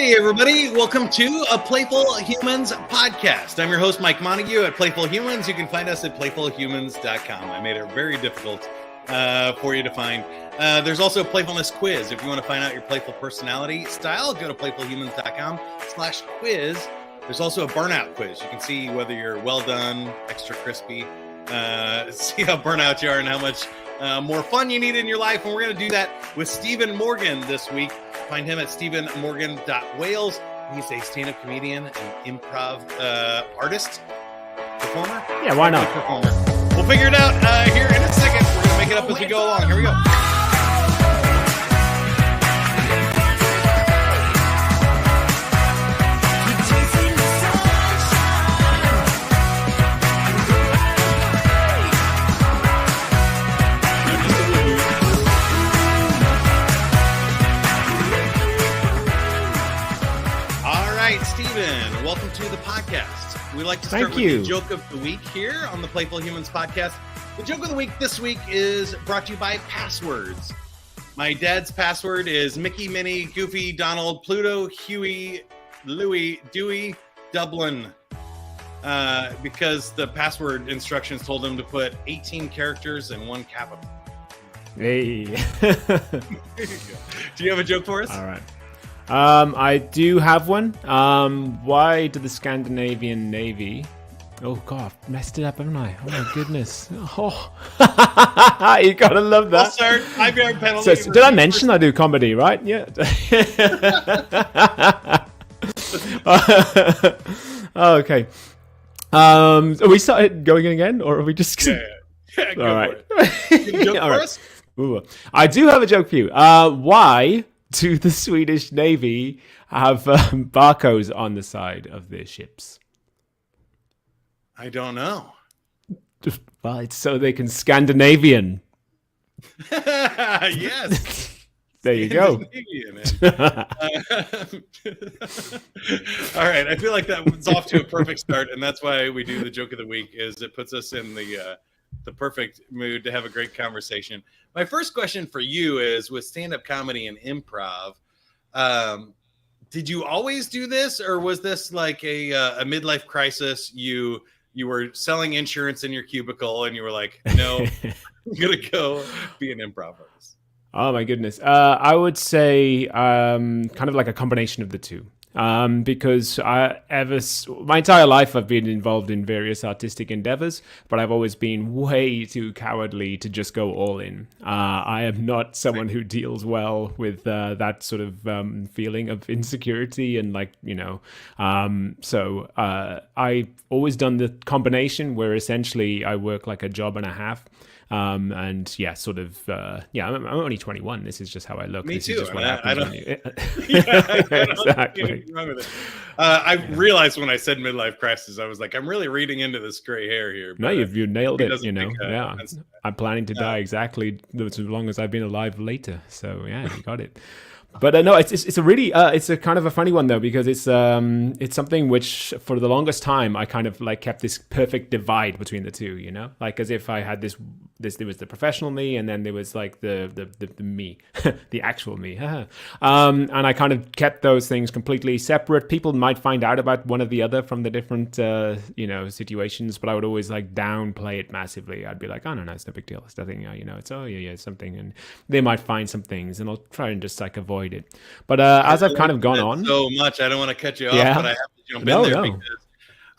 Hey everybody, welcome to a Playful Humans podcast. I'm your host, Mike Montague at Playful Humans. You can find us at playfulhumans.com. I made it very difficult for you to find. There's also a playfulness quiz. If you want to find out your playful personality style, go to playfulhumans.com/quiz. There's also a burnout quiz. You can see whether you're well done, extra crispy, see how burnout you are and how much more fun you need in your life. And we're going to do that with Stephen Morgan this week. Find him at stephenmorgan.wales. He's a stand-up comedian and improv artist, performer. Yeah, why not? Performer. We'll figure it out here in a second. We're going to make it up as we go along. Here we go. Stephen, welcome to the podcast. We like to start with the joke of the week here on the Playful Humans podcast. The joke of the week this week is brought to you by passwords. My dad's password is Mickey, Minnie, Goofy, Donald, Pluto, Huey, Louie, Dewey, Dublin. Because the password instructions told him to put 18 characters in one capital. Hey. There you go. Do you have a joke for us? All right. I do have one. Why did the Scandinavian Navy... Oh, God, I've messed it up, haven't I? Oh, my goodness. Oh, you gotta love that. Well, sir, IBR penalty. So, did I mention I do comedy, right? Yeah. Okay. Are we started going again, or are we just... Yeah, go all right. For it. You have a joke for us? Ooh. I do have a joke for you. Why do the Swedish Navy have barcodes on the side of their ships? I don't know. Well, it's so they can Scandinavian. Yes. There you go. All right. I feel like that was off to a perfect start, and that's why we do the joke of the week. Is it puts us in the perfect mood to have a great conversation. My first question for you is, with stand-up comedy and improv, did you always do this, or was this like a midlife crisis? You were selling insurance in your cubicle and you were like, no, I'm going to go be an improv artist. Oh my goodness. I would say kind of like a combination of the two. Because my entire life I've been involved in various artistic endeavors, but I've always been way too cowardly to just go all in. I am not someone who deals well with that sort of feeling of insecurity and so I've always done the combination where essentially I work like a job and a half. I'm only 21. This is just how I look. Me this too. Is just what happens. Exactly. Wrong with it. I realized when I said midlife crisis, I was like, I'm really reading into this gray hair here. No, you nailed it. I'm planning to die exactly as long as I've been alive later. So yeah, you got it. But no, it's a really it's a kind of a funny one though, because it's something which for the longest time I kind of like kept this perfect divide between the two, you know, like as if I had this there was the professional me and then there was like the me, the actual me, and I kind of kept those things completely separate. People might find out about one or the other from the different situations, but I would always like downplay it massively. I'd be like, oh no, it's no big deal, it's nothing, it's it's something, and they might find some things, and I'll try and just like avoid it. But as I've kind of gone on so much, I don't want to cut you off, but I have to jump in there because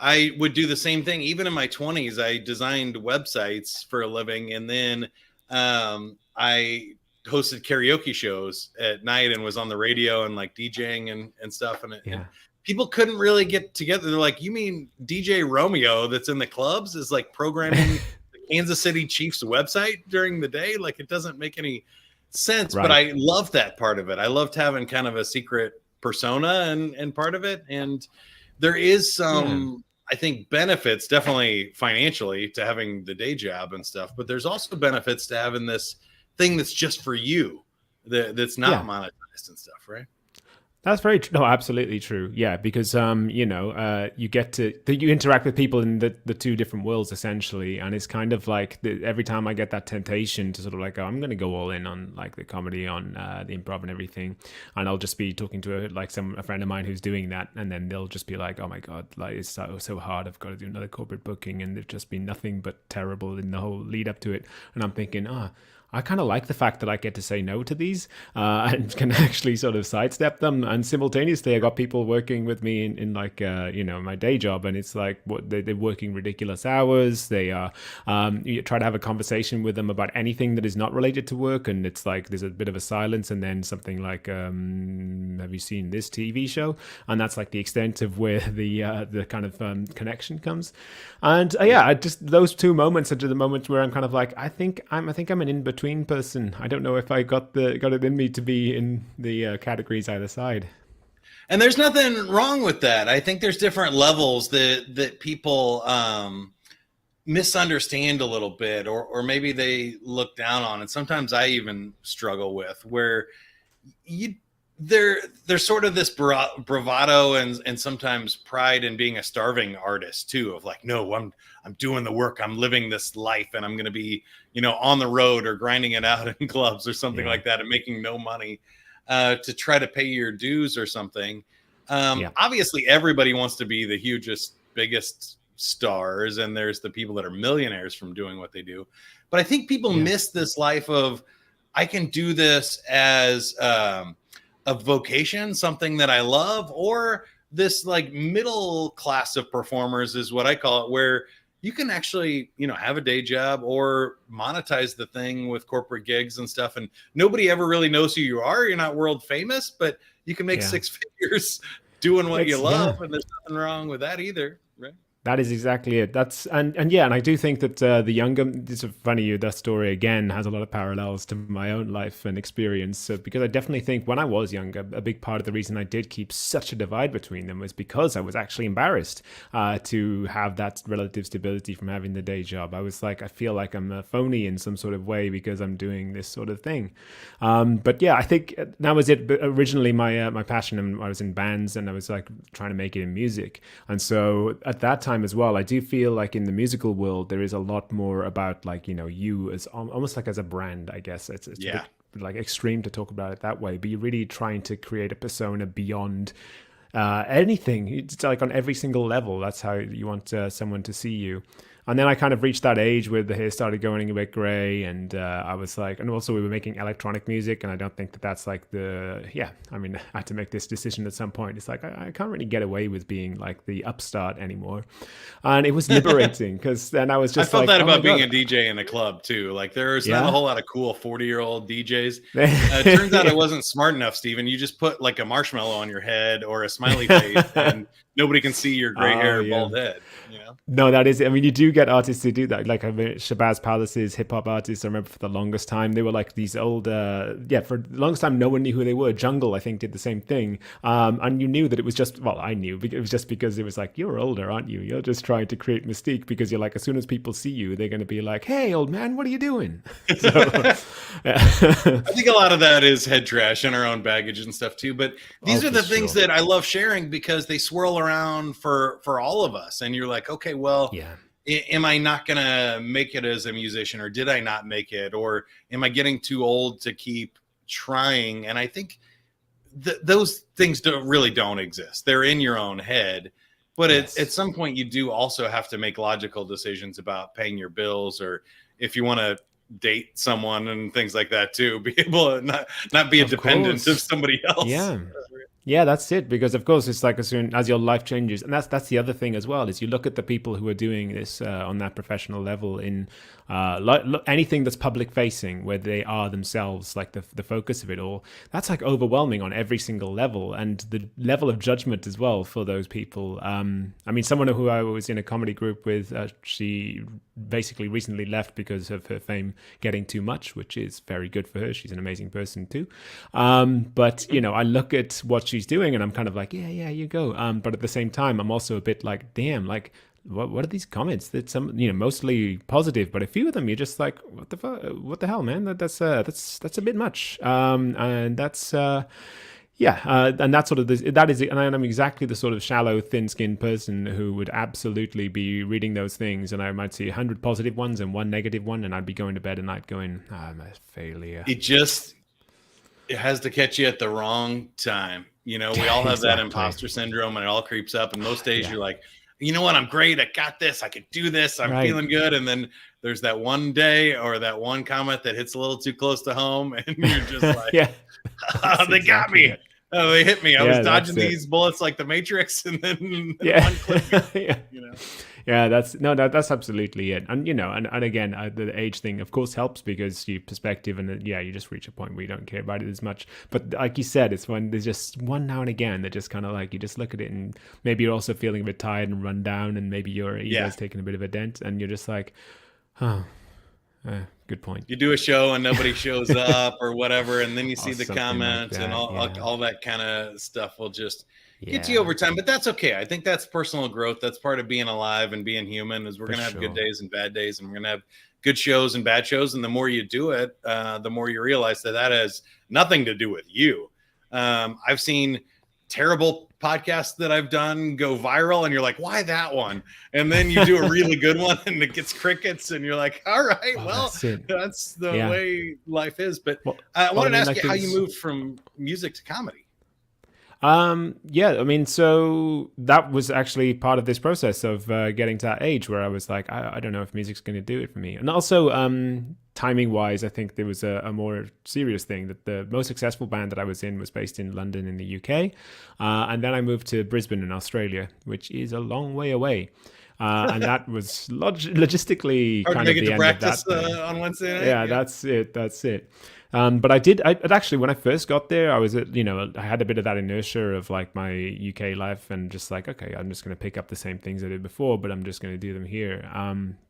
I would do the same thing. Even in my 20s, I designed websites for a living, and then I hosted karaoke shows at night and was on the radio and like DJing and stuff. And people couldn't really get together. They're like, you mean DJ Romeo that's in the clubs is like programming the Kansas City Chiefs website during the day? Like, it doesn't make any sense. Right. But I loved that part of it. I loved having kind of a secret persona and part of it. And there is some, I think, benefits definitely financially to having the day job and stuff, but there's also benefits to having this thing that's just for you, that's not monetized and stuff, right? That's very true. No, absolutely true. Yeah, because you get to you interact with people in the two different worlds essentially, and it's kind of like every time I get that temptation to sort of like, oh, I'm going to go all in on like the comedy, on the improv and everything, and I'll just be talking to a friend of mine who's doing that, and then they'll just be like, oh my god, like it's so hard. I've got to do another corporate booking, and they've just been nothing but terrible in the whole lead up to it, and I'm thinking, I kind of like the fact that I get to say no to these and can actually sort of sidestep them. And simultaneously, I got people working with me in like, my day job. And it's like they're working ridiculous hours. They are, you try to have a conversation with them about anything that is not related to work. And it's like there's a bit of a silence. And then something like, have you seen this TV show? And that's like the extent of where the kind of connection comes. And I just those two moments are the moments where I'm kind of like, I think I'm an in-between person. I don't know if I got it in me to be in the categories either side. And there's nothing wrong with that. I think there's different levels that people misunderstand a little bit, or maybe they look down on. And sometimes I even struggle with where there's sort of this bravado and sometimes pride in being a starving artist too, of like, no, I'm doing the work, I'm living this life, and I'm going to be, on the road or grinding it out in clubs or something like that and making no money to try to pay your dues or something. Obviously everybody wants to be the hugest, biggest stars, and there's the people that are millionaires from doing what they do. But I think people miss this life of, I can do this as a vocation, something that I love, or this like middle class of performers is what I call it, where you can actually, have a day job or monetize the thing with corporate gigs and stuff. And nobody ever really knows who you are. You're not world famous, but you can make 6 figures doing what you love. And there's nothing wrong with that either. Right. That is exactly it. And I do think that the younger, it's funny, that story again has a lot of parallels to my own life and experience. Because I definitely think when I was younger, a big part of the reason I did keep such a divide between them was because I was actually embarrassed to have that relative stability from having the day job. I was like, I feel like I'm a phony in some sort of way because I'm doing this sort of thing. But I think that was it. But originally, my passion, and I was in bands, and I was like trying to make it in music. And so at that time as well, I do feel like in the musical world there is a lot more about like you as almost like as a brand. I guess it's a bit like extreme to talk about it that way, but you're really trying to create a persona beyond anything. It's like on every single level, that's how you want someone to see you. And then I kind of reached that age where the hair started going a bit gray, and I was like, and also we were making electronic music, and I don't think that's like I had to make this decision at some point. It's like, I can't really get away with being like the upstart anymore. And it was liberating because then I was just I felt that about being a DJ in a club too. Like there's not a whole lot of cool 40-year-old DJs. It turns out I wasn't smart enough, Steven. You just put like a marshmallow on your head or a smiley face and nobody can see your gray hair, bald head. No, that is it. I mean, you do get artists who do that. Like Shabazz Palace's hip hop artists. I remember for the longest time they were like these old. For the longest time no one knew who they were. Jungle, I think, did the same thing. And you knew that it was just. Well, I knew it was just because it was like, you're older, aren't you? You're just trying to create mystique because you're like, as soon as people see you, they're going to be like, hey, old man, what are you doing? So, I think a lot of that is head trash and our own baggage and stuff too. But these are the things that I love sharing because they swirl around for all of us. And you're like, okay, well, am I not going to make it as a musician, or did I not make it? Or am I getting too old to keep trying? And I think those things don't exist. They're in your own head. But at some point, you do also have to make logical decisions about paying your bills, or if you want to date someone and things like that too, be able to not be a dependent of somebody else. Yeah, that's it. Because of course, it's like as soon as your life changes, and that's the other thing as well, is you look at the people who are doing this on that professional level in anything that's public facing, where they are themselves like the focus of it all. That's like overwhelming on every single level, and the level of judgment as well for those people. I mean, someone who I was in a comedy group with, she basically recently left because of her fame getting too much, which is very good for her. She's an amazing person too. But I look at what she's doing and I'm kind of like, yeah, you go. But at the same time, I'm also a bit like, damn, like what are these comments that some, mostly positive, but a few of them you're just like, what the hell, man? That's a bit much. And that's and that's sort of that is, and I'm exactly the sort of shallow, thin-skinned person who would absolutely be reading those things, and I might see 100 positive ones and one negative one, and I'd be going to bed at night going, I'm a failure. It has to catch you at the wrong time. We all have that imposter syndrome, and it all creeps up. And most days you're like, you know what? I'm great. I got this. I could do this. I'm feeling good. And then there's that one day or that one comment that hits a little too close to home, and you're just like, oh, they got me. Oh, they hit me. I was dodging these bullets like the Matrix, and then one clip. That's absolutely it. And and again, the age thing of course helps because your perspective, and you just reach a point where you don't care about it as much. But like you said, it's when there's just one now and again that just kind of like you just look at it, and maybe you're also feeling a bit tired and run down, and maybe your ego's taking a bit of a dent, and you're just like, good point. You do a show and nobody shows up or whatever, and then you see the comments and all that kind of stuff will just get you over time. But that's okay. I think that's personal growth. That's part of being alive and being human. Is we're gonna have good days and bad days, and we're gonna have good shows and bad shows. And the more you do it, the more you realize that has nothing to do with you. I've seen terrible podcasts that I've done go viral, and you're like, why that one? And then you do a really good one and it gets crickets, and you're like, all right, that's the way life is. But I wanted to ask you how you moved from music to comedy. So that was actually part of this process of getting to that age where I was like, I don't know if music's going to do it for me. And also, timing wise, I think there was a more serious thing that the most successful band that I was in was based in London in the UK. And then I moved to Brisbane in Australia, which is a long way away. And that was logistically kind of the end of that. On Wednesday night. Yeah, that's it. But I actually, when I first got there, I was, I had a bit of that inertia of like my UK life and just like, okay, I'm just going to pick up the same things I did before, but I'm just going to do them here.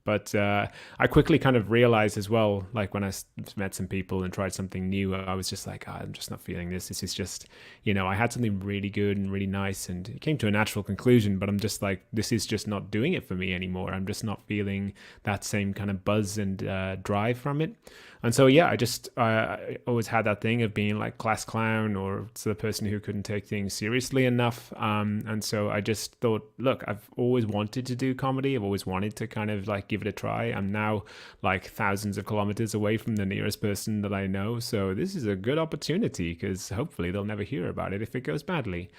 But I quickly kind of realized as well, like when I met some people and tried something new, I was just like, I'm just not feeling this. This is just, I had something really good and really nice, and it came to a natural conclusion, but I'm just like, this is just not doing it for me anymore. I'm just not feeling that same kind of buzz and drive from it. And so, I always had that thing of being like class clown or the person who couldn't take things seriously enough. And so I just thought, look, I've always wanted to do comedy. I've always wanted to kind of like give it a try. I'm now like thousands of kilometers away from the nearest person that I know. So this is a good opportunity because hopefully they'll never hear about it if it goes badly.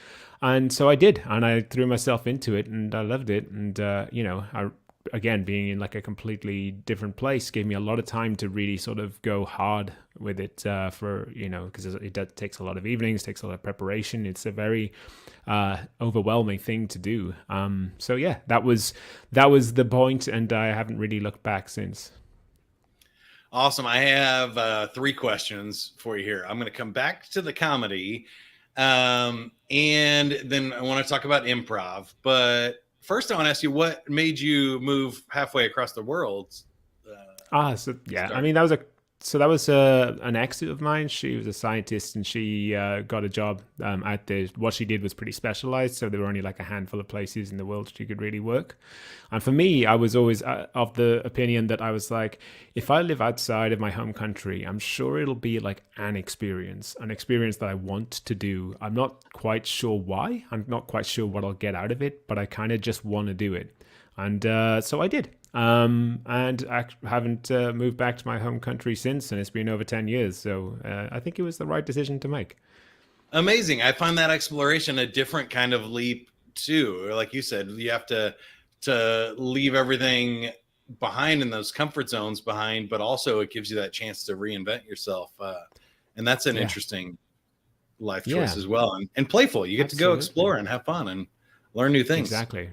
And so I did. And I threw myself into it and I loved it. And, again, being in like a completely different place gave me a lot of time to really sort of go hard with it because it takes a lot of evenings, takes a lot of preparation. It's a very overwhelming thing to do. That was the point, and I haven't really looked back since. Awesome. I have 3 questions for you here. I'm going to come back to the comedy, and then I want to talk about improv, but first, I want to ask you, what made you move halfway across the world? That was an ex of mine. She was a scientist, and she got a job what she did was pretty specialized. So there were only like a handful of places in the world she could really work. And for me, I was always of the opinion that I was like, if I live outside of my home country, I'm sure it'll be like an experience that I want to do. I'm not quite sure why. I'm not quite sure what I'll get out of it, but I kind of just want to do it. And so I did. And I haven't moved back to my home country since, and it's been over 10 years. So I think it was the right decision to make. Amazing. I find that exploration a different kind of leap too. Like you said, you have to leave everything behind in those comfort zones behind, but also it gives you that chance to reinvent yourself. And that's an interesting life choice as well. And playful. You get to go explore and have fun and learn new things. Exactly.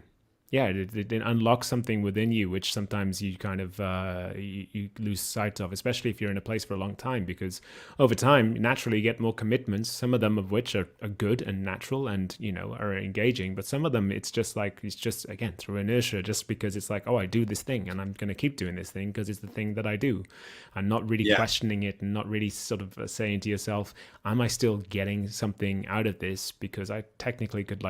Yeah, it unlocks something within you, which sometimes you kind of you lose sight of, especially if you're in a place for a long time, because over time, naturally you get more commitments, some of them of which are good and natural and, are engaging. But some of them, it's just again, through inertia, just because it's like, oh, I do this thing and I'm going to keep doing this thing because it's the thing that I do, and not really questioning it and not really sort of saying to yourself, am I still getting something out of this? Because I technically could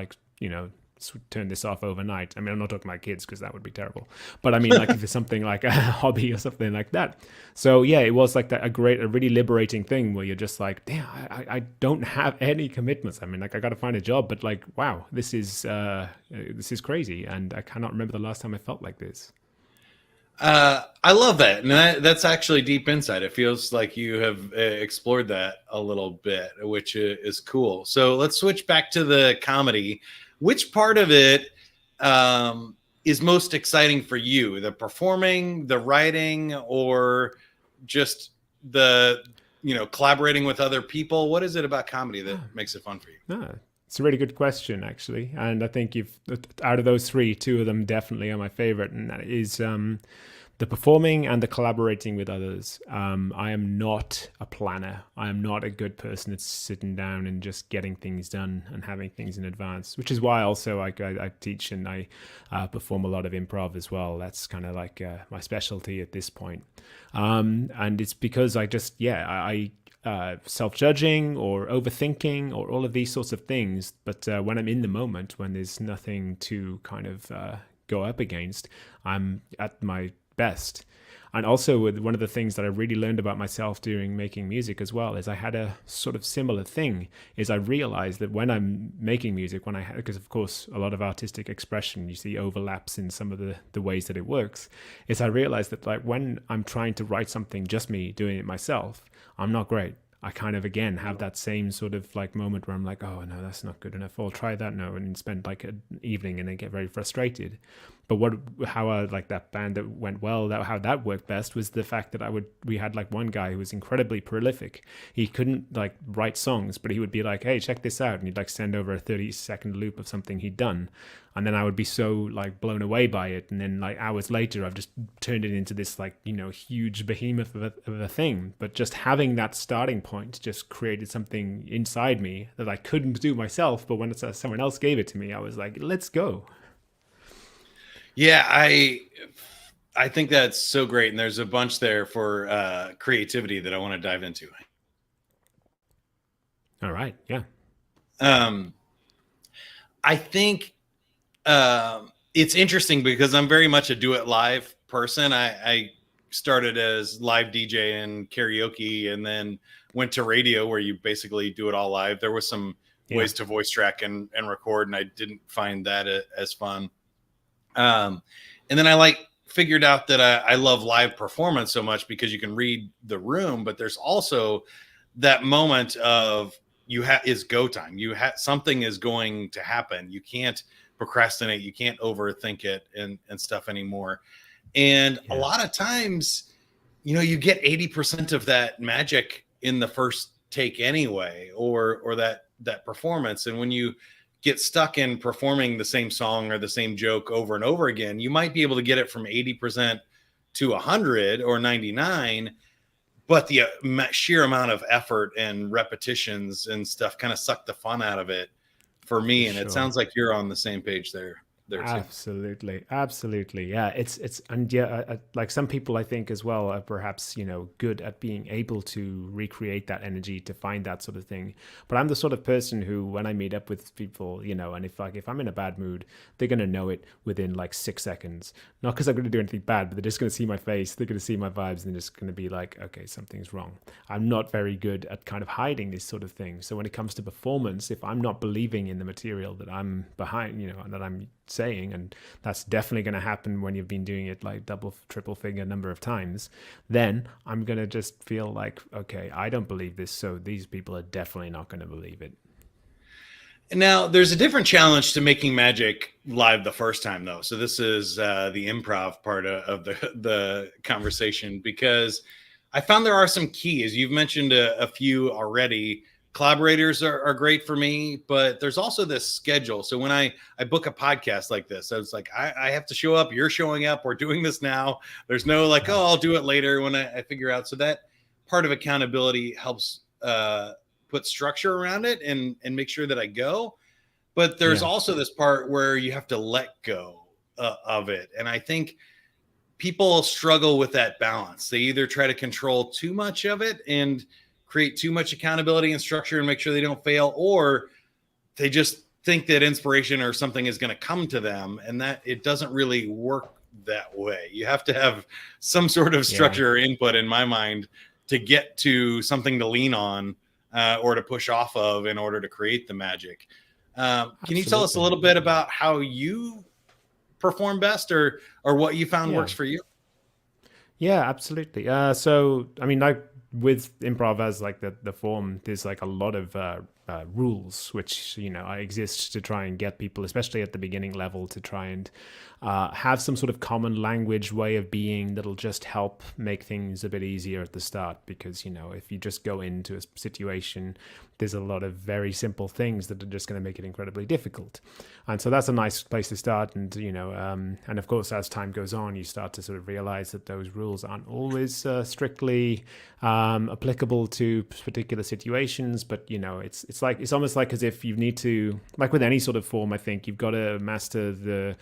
turn this off overnight. I mean, I'm not talking about kids because that would be terrible. But I mean, like if it's something like a hobby or something like that. So yeah, it was like that, a really liberating thing where you're just like, damn, I don't have any commitments. I mean, like I got to find a job, but like, wow, this is crazy. And I cannot remember the last time I felt like this. I love that. And that's actually deep insight. It feels like you have explored that a little bit, which is cool. So let's switch back to the comedy. Which part of it is most exciting for you? The performing, the writing, or just the, collaborating with other people? What is it about comedy that makes it fun for you? It's a really good question, actually. And I think out of those three, two of them definitely are my favorite. And that is the performing and the collaborating with others. I am not a planner. I am not a good person at sitting down and just getting things done and having things in advance, which is why also I teach and I perform a lot of improv as well. That's kind of like my specialty at this point. And it's because I self-judging or overthinking or all of these sorts of things. But when I'm in the moment, when there's nothing to kind of go up against, I'm at my best. And also with one of the things that I really learned about myself during making music as well is I had a sort of similar thing is I realized that when I'm making music, because of course a lot of artistic expression you see overlaps in some of the ways that it works, is I realized that like when I'm trying to write something just me doing it myself, I'm not great. I kind of, again, have that same sort of like moment where I'm like, oh, no, that's not good enough. I'll try that now and spend like an evening and then get very frustrated. But how like that band that went well, how that worked best was the fact that we had like one guy who was incredibly prolific. He couldn't like write songs, but he would be like, hey, check this out. And he'd like send over a 30-second loop of something he'd done. And then I would be so like blown away by it. And then like hours later, I've just turned it into this like, huge behemoth of a thing. But just having that starting point just created something inside me that I couldn't do myself. But when someone else gave it to me, I was like, let's go. Yeah, I think that's so great. And there's a bunch there for creativity that I want to dive into. All right. Yeah. I think it's interesting because I'm very much a do it live person. I started as live DJ and karaoke and then went to radio where you basically do it all live. There was some ways to voice track and record, and I didn't find that as fun. And then I figured out that I love live performance so much because you can read the room, but there's also that moment of is go time. Something is going to happen. You can't procrastinate. You can't overthink it and stuff anymore. And a lot of times, you get 80% of that magic in the first take anyway, or that performance. And when you get stuck in performing the same song or the same joke over and over again, you might be able to get it from 80% to 100 or 99, but the sheer amount of effort and repetitions and stuff kind of suck the fun out of it for me. And it sounds like you're on the same page there too. Absolutely. Yeah. Like some people I think as well are perhaps, good at being able to recreate that energy to find that sort of thing. But I'm the sort of person who, when I meet up with people, and if I'm in a bad mood, they're going to know it within like 6 seconds, not because I'm going to do anything bad, but they're just going to see my face. They're going to see my vibes and they're just going to be like, okay, something's wrong. I'm not very good at kind of hiding this sort of thing. So when it comes to performance, if I'm not believing in the material that I'm behind, that I'm saying, and that's definitely going to happen when you've been doing it like double, triple figure number of times, then I'm going to just feel like, okay, I don't believe this, so these people are definitely not going to believe it. Now, there's a different challenge to making magic live the first time, though. So this is the improv part of the conversation, because I found there are some keys. You've mentioned a few already. Collaborators are great for me, but there's also this schedule. So when I book a podcast like this, I was like, I have to show up. You're showing up. We're doing this now. There's no like, oh, I'll do it later when I figure out. So that part of accountability helps put structure around it and make sure that I go. But there's also this part where you have to let go of it. And I think people struggle with that balance. They either try to control too much of it and create too much accountability and structure and make sure they don't fail, or they just think that inspiration or something is going to come to them, and that it doesn't really work that way. You have to have some sort of structure or input, in my mind, to get to something to lean on or to push off of in order to create the magic. Can you tell us a little bit about how you perform best, or what you found works for you? Yeah, absolutely. So, I mean, like with improv as like the form, there's like a lot of rules which exist to try and get people, especially at the beginning level, to try and have some sort of common language way of being that'll just help make things a bit easier at the start. Because if you just go into a situation, there's a lot of very simple things that are just going to make it incredibly difficult. And so that's a nice place to start. And and of course, as time goes on, you start to sort of realize that those rules aren't always strictly applicable to particular situations. But it's almost like as if you need to, like with any sort of form, I think you've got to master the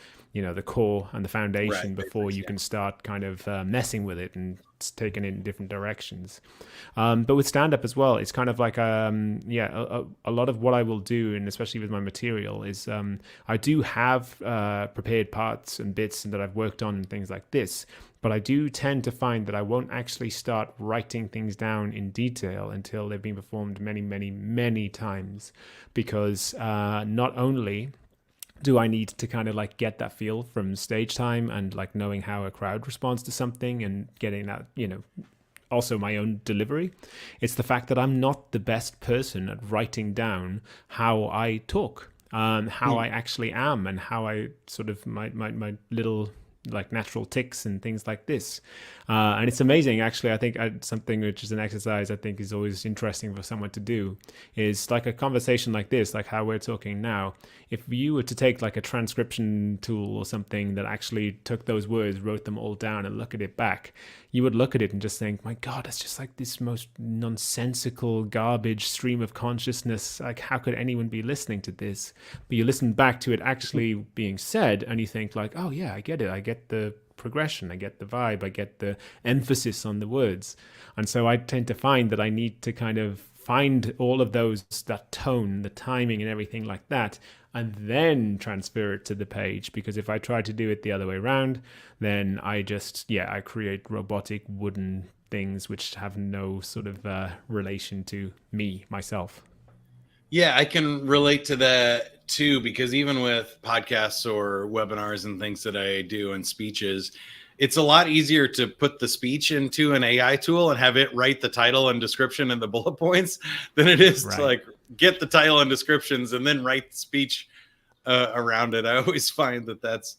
core and the foundation before you can start kind of messing with it and taking it in different directions. But with stand-up as well, it's kind of like a lot of what I will do, and especially with my material, is I do have prepared parts and bits that I've worked on and things like this. But I do tend to find that I won't actually start writing things down in detail until they've been performed many, many, many times. Because not only do I need to kind of like get that feel from stage time and like knowing how a crowd responds to something and getting that, also my own delivery. It's the fact that I'm not the best person at writing down how I talk, how I actually am, and how I sort of my little like natural tics and things like this. And it's amazing, actually. I think something which is an exercise I think is always interesting for someone to do is like a conversation like this, like how we're talking now. If you were to take like a transcription tool or something that actually took those words, wrote them all down and look at it back, you would look at it and just think, my God, it's just like this most nonsensical garbage stream of consciousness. Like, how could anyone be listening to this? But you listen back to it actually being said and you think like, oh yeah, I get it. I get the progression, I get the vibe, I get the emphasis on the words. And so I tend to find that I need to kind of find all of those, that tone, the timing and everything like that, and then transfer it to the page. Because if I try to do it the other way around, then I create robotic wooden things which have no sort of relation to me, myself. Yeah, I can relate to that too, because even with podcasts or webinars and things that I do and speeches, it's a lot easier to put the speech into an AI tool and have it write the title and description and the bullet points than it is to like get the title and descriptions and then write the speech around it. I always find that that's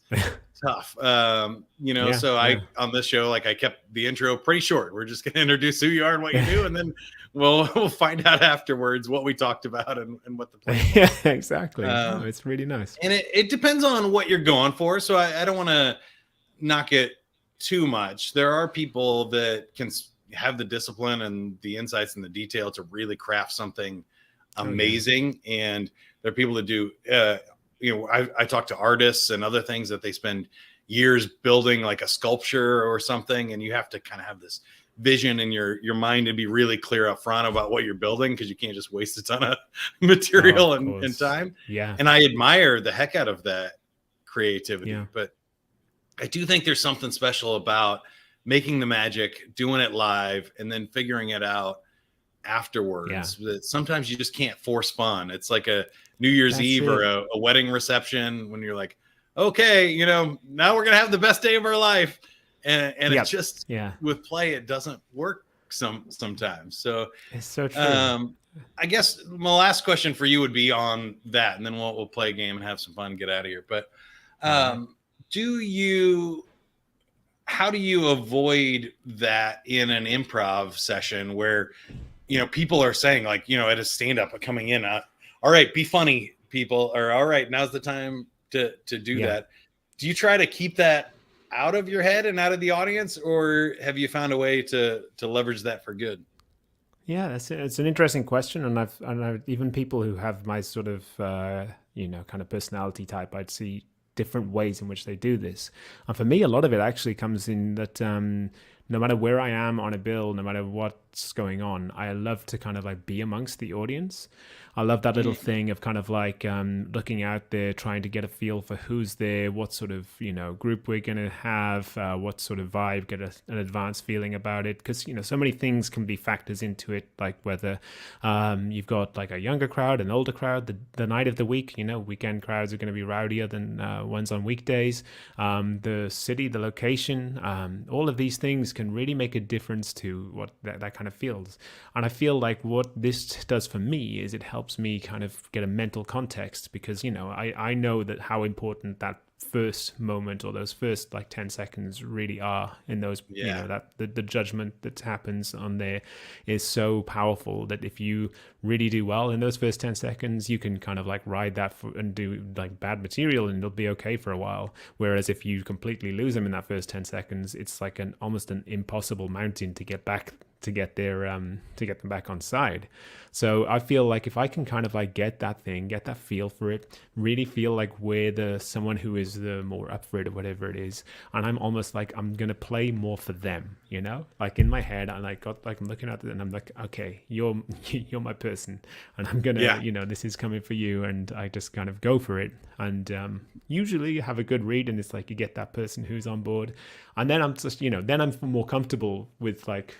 tough. So I on this show, like I kept the intro pretty short. We're just going to introduce who you are and what you do, and then we'll find out afterwards what we talked about and what the plan was. Yeah, exactly. It's really nice. And it depends on what you're going for. So I don't want to knock it too much. There are people that can have the discipline and the insights and the detail to really craft something amazing. And there are people that do, I talk to artists and other things that they spend years building like a sculpture or something. And you have to kind of have this vision in your mind and be really clear up front about what you're building, because you can't just waste a ton of material and time. Yeah. And I admire the heck out of that creativity. But I do think there's something special about making the magic, doing it live, and then figuring it out afterwards. That sometimes you just can't force fun. It's like a New Year's Eve or a wedding reception when you're like, okay, now we're going to have the best day of our life. And it's just with play, it doesn't work sometimes. So it's so true. I guess my last question for you would be on that, and then we'll play a game and have some fun and get out of here. But how do you avoid that in an improv session where, people are saying like, at a stand-up coming in, all right, be funny, people, or all right, now's the time to do that. Do you try to keep that out of your head and out of the audience, or have you found a way to leverage that for good? Yeah, it's an interesting question, and I've even people who have my sort of kind of personality type, I'd see different ways in which they do this. And for me, a lot of it actually comes in that no matter where I am on a bill, no matter what's going on, I love to kind of like be amongst the audience. I love that little thing of kind of like looking out there, trying to get a feel for who's there, what sort of, group we're going to have, what sort of vibe, get an advanced feeling about it. Because, so many things can be factors into it, like whether you've got like a younger crowd, an older crowd, the night of the week, weekend crowds are going to be rowdier than ones on weekdays, the city, the location, all of these things can really make a difference to what that kind of feels. And I feel like what this does for me is it helps me kind of get a mental context, because I know that how important that first moment or those first like 10 seconds really are in those, that the judgment that happens on there is so powerful that if you really do well in those first 10 seconds, you can kind of like ride that and do like bad material and it'll be okay for a while. Whereas if you completely lose them in that first 10 seconds, it's like almost an impossible mountain to get back, to get them back on side. So I feel like if I can kind of like get that feel for it, really feel like we're someone who is the more up for it or whatever it is, and I'm almost like I'm gonna play more for them, like in my head I'm looking at it and I'm like, okay, you're my person, and I'm gonna this is coming for you, and I just kind of go for it. And usually you have a good read and it's like you get that person who's on board, and then I'm just then I'm more comfortable with like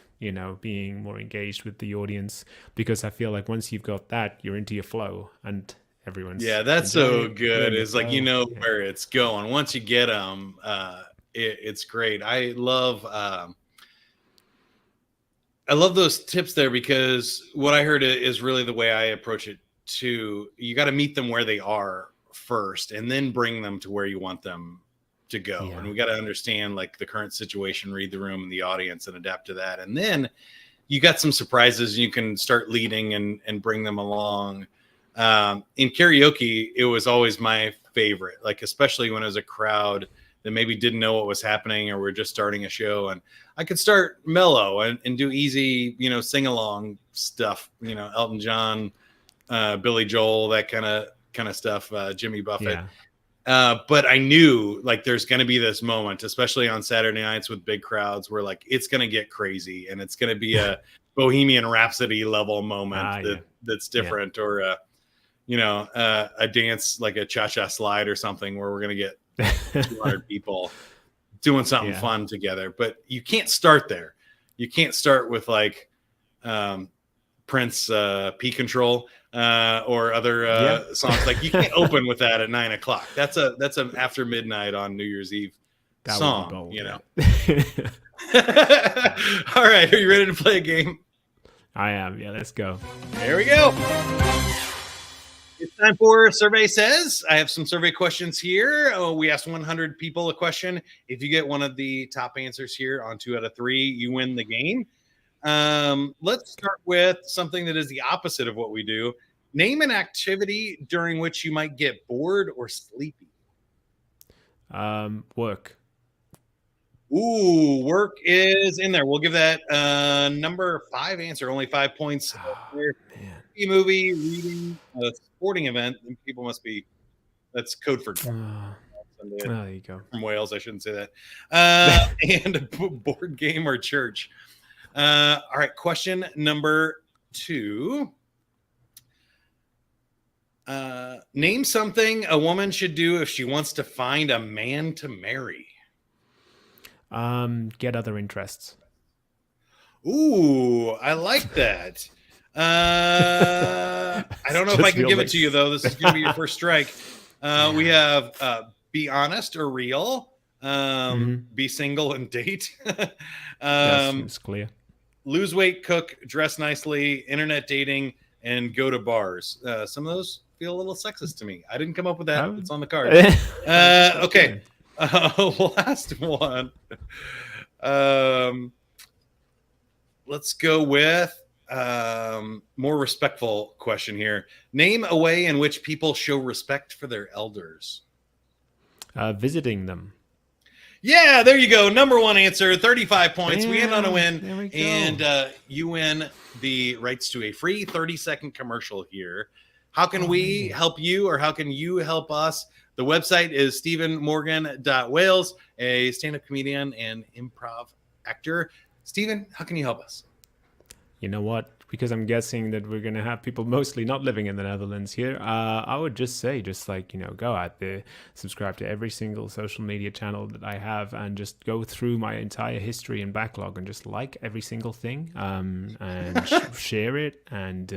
being more engaged with the audience, because I feel like once you've got that, you're into your flow and everyone's that's so good. It's like where it's going once you get them. It's great. I love those tips there, because what I heard is really the way I approach it too. You got to meet them where they are first and then bring them to where you want them to go. And we got to understand like the current situation, read the room and the audience, and adapt to that. And then you got some surprises, and you can start leading and bring them along. In karaoke, it was always my favorite, like especially when it was a crowd that maybe didn't know what was happening or we're just starting a show, and I could start mellow and do easy, sing along stuff, Elton John, Billy Joel, that kind of stuff, Jimmy Buffett. But I knew like there's going to be this moment, especially on Saturday nights with big crowds, where like it's going to get crazy and it's going to be a Bohemian Rhapsody level moment that's different, or a dance like a cha-cha slide or something, where we're going to get 200 people doing something fun together. But you can't start there. You can't start with like Prince P Control or other songs. Like you can't open with that at 9:00. That's an after midnight on New Year's Eve song. Bold, All right, are you ready to play a game? I am. Yeah, let's go. There we go. It's time for Survey Says. I have some survey questions here. We asked 100 people a question. If you get one of the top answers here on 2 out of 3, you win the game. Let's start with something that is the opposite of what we do. Name an activity during which you might get bored or sleepy. Work. Ooh, work is in there. We'll give that number 5 answer. Only 5 points. Movie, reading, a sporting event. People must be. That's code for. There you go. From Wales, I shouldn't say that. And a board game or church. All right, question number 2. Name something a woman should do if she wants to find a man to marry. Get other interests. Ooh, I like that. I don't know if I can give it to you, though. This is going to be your first strike. We have be honest or real, be single and date. Yes, it's clear. Lose weight, cook, dress nicely, internet dating, and go to bars. Some of those feel a little sexist to me. I didn't come up with that. It's on the card. Okay. Last one. Let's go with more respectful question here. Name a way in which people show respect for their elders. Visiting them. Yeah, there you go. Number 1 answer, 35 points. We end on a win. There we go. And you win the rights to a free 30-second commercial here. How can we help you, or how can you help us? The website is stephenmorgan.wales, a stand-up comedian and improv actor. Steven, how can you help us? You know what? Because I'm guessing that we're going to have people mostly not living in the Netherlands here, I would just say, go out there, subscribe to every single social media channel that I have, and just go through my entire history and backlog and just like every single thing, and share it, and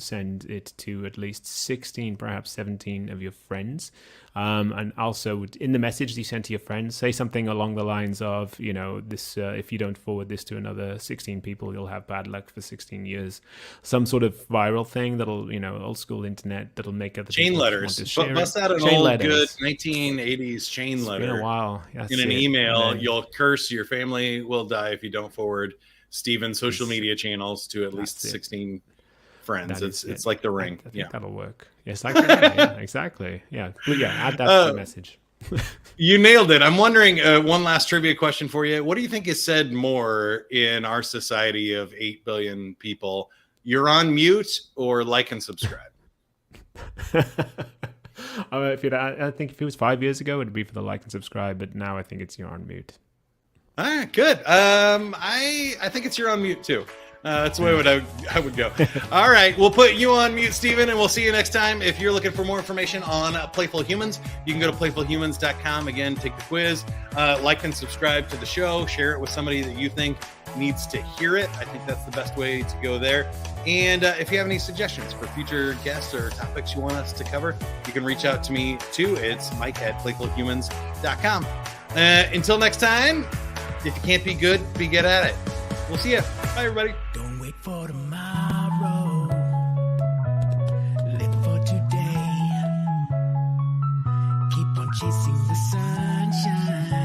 send it to at least 16, perhaps 17 of your friends. And also in the message you send to your friends, say something along the lines of, this, if you don't forward this to another 16 people, you'll have bad luck for 16 years. Some sort of viral thing that'll, old school internet, that'll make other chain people letters. Want to share Bust out an chain old letters. Good 1980s chain letter. It's been a while. In an email, you'll curse, your family will die if you don't forward Steven's social media channels to at least 16 friends. It's like the Ring. I think that'll work. Yes, exactly. Yeah, add that to the message. You nailed it. I'm wondering, one last trivia question for you. What do you think is said more in our society of 8 billion people? You're on mute or like and subscribe? I think if it was 5 years ago, it'd be for the like and subscribe, but now I think it's you're on mute. All right, good. I think it's you're on mute too. That's the way I would go. All right, we'll put you on mute, Steven, and we'll see you next time. If you're looking for more information on Playful Humans, you can go to playfulhumans.com. Again, take the quiz, like and subscribe to the show, share it with somebody that you think needs to hear it. I think that's the best way to go there. And if you have any suggestions for future guests or topics you want us to cover, you can reach out to me too. It's mike@playfulhumans.com. Until next time, if you can't be good at it. We'll see you. Bye, everybody. Don't wait for tomorrow. Live for today. Keep on chasing the sunshine.